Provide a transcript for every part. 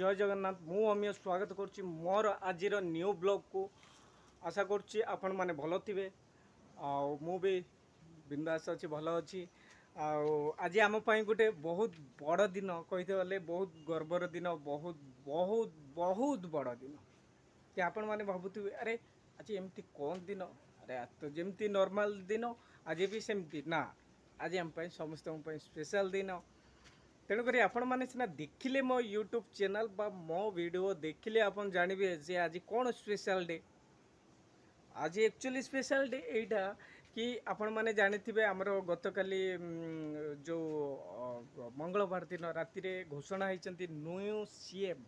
जय जगन्नाथ मु अमीय स्वागत करुच्ची मोर आज न्यू ब्लॉग को आशा करुच्ची आपण माने भल थे मु भी बिंदास अच्छी भल अच्छी आज आम गोटे बहुत बड़ दिन कहते गले बहुत गर्वर दिन बहुत बहुत बहुत बड़ दिन कि आपण माने भावुवे अरे आज एमती कौन दिन अरे आज तो जमती नॉर्मल दिन आज भी सेमती ना आज आम समस्त स्पेशल दिन तेणुक आपण मैंने सीना देखिले मो यूट्यूब चैनल बा मो वीडियो देखिले आपण जानवे जे आज कौन स्पेशल डे आज एक्चुअली स्पेशल डे एटा कि आपण मैंने जानी आमर गतकाली जो मंगलवार दिन राति घोषणा होती न्यू सीएम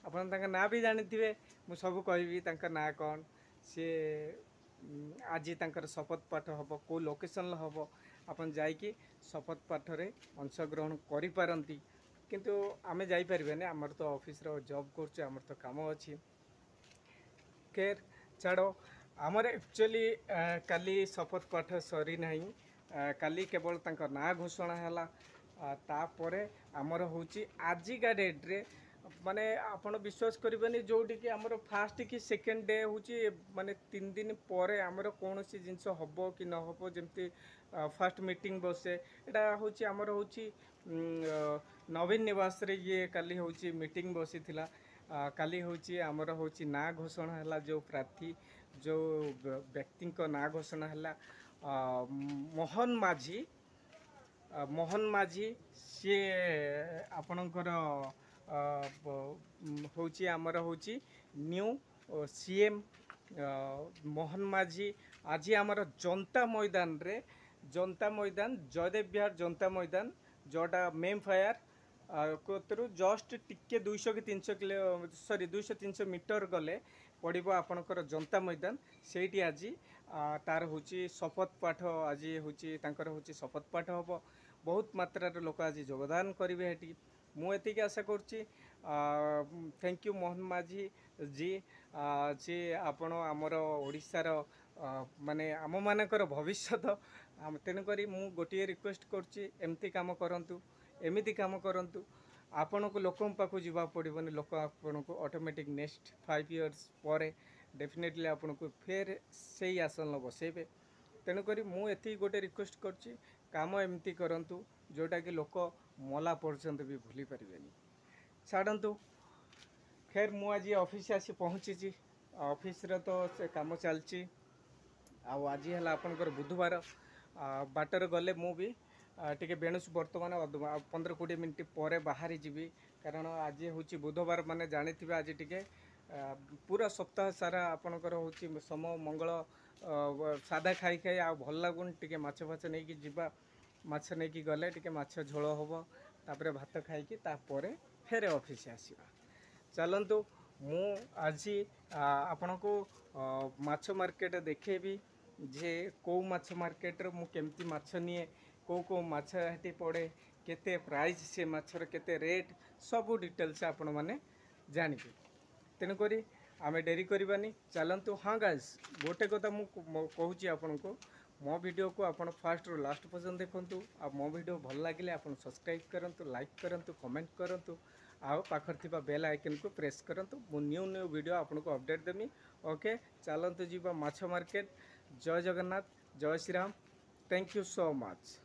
आपण ना भी जानी मु सब कहि ना कौन सी आज तांकर शपथ पाठ हम को लोकेशन हम आपन जाइकी शपथ पाठ रे अंशग्रहण करि पारंती किंतु आमे जाई परिबेने हमर तो ऑफिस रो जॉब करछ हमर तो काम अछि केर छाड़ो हमर एक्चुअली काली शपथ पाठ सरी नाही काली केवल तांकर ना घोषणा हला तापरे हमर होची आजि का डेट रे माने आपण विश्वास करेंगे जोटी कि आमर फास्ट कि सेकेंड डे हूँ माने 3 दिन पर आमर कौन सी जिनस हम कि न हम जमती फास्ट मीटिंग बसे यहाँ हूँ आमर हूँ नवीन निवास रे ये काली हूँ मीटिंग बसी थिला काली हूँ आमर हूँ ना घोषणा है जो प्रार्थी जो व्यक्ति ना घोषणा है मोहन माझी सी आपणकर हूँ आमर हूँ न्यू सीएम मोहन माझी आज आमर जनता मैदान रे जनता मैदान जयदेव विहार जनता मैदान जोटा मेम फायर को जस्ट टिके 200 कि 300 किलो सॉरी 200-300 मीटर गले पड़ो आपणकर जनता मैदान से आज तार हूँ शपथ पाठ आज हूँ शपथ पाठ हम बहुत मात्रा लोक आज योगदान करेंगे ये मुझे आशा करुच्ची थैंक यू मोहन माझी जी जी आपण आमर ओडिशार माने आम मानकर भविष्य तेणुक मु गोटे रिक्वेस्ट करुच्ची एमती काम करंतु एमिति काम करंतु आपण को लोक पाखु जीवा पड़ोनी लोक आपण को ऑटोमेटिक नेक्स्ट 5 इयर्स पर डेफिनेटली आपण को फेर से ही आसन बसैबे तेणुक मुझे गोटे रिक्वेस्ट करुच्ची काम एमती करंतु जोटा कि लोक मला पर्यंत भी भूली पारिबेनी छाड़ू खैर मु आज ऑफिस आसी पहुँची ऑफिस रे तो से काम चलची आज है आपनकर बुधवार बाटर गले मु भी टिके बेणुस बर्तमान 15-20 मिनट पर बाहरी जीवी कारण आज हूँ बुधवार माने जानी आज टिके पूरा सप्ताह सारा आपनकर हूँ सम मंगल सादा खाई खाई आ भल लगुन टिके माछ फाछ नहीं कि जीवा माछ नहीं कि गले टिके माछ झोल हम तापर भात खाई तापर फेर ऑफिस आसवा चलतु मु आज आपण को माछ मार्केट देखेबी जे कौ माछ मार्केट मु केमती माछ निए कौ माछ हेटी पड़े केते प्राइस से माछर केते रेट सब डिटेल्स आपण माने जानिबे तेणुक आमे डेरी करबानी चलतु हाँ गाइस गोटे कथा मु कहूँ आपण को मो वीडियो को आपण फास्ट रो लास्ट पर्यंत देखंतु आ मो वीडियो भल लगे आप सब्सक्राइब करंतु लाइक करंतु कमेंट करंतु आउ पाखर थिबा बेल आइकन को प्रेस करंतु मु न्यू न्यू वीडियो आपन को अपडेट देमी ओके चलंतु जीवा माछ मार्केट जय जगन्नाथ जय Shri Ram thank you so much.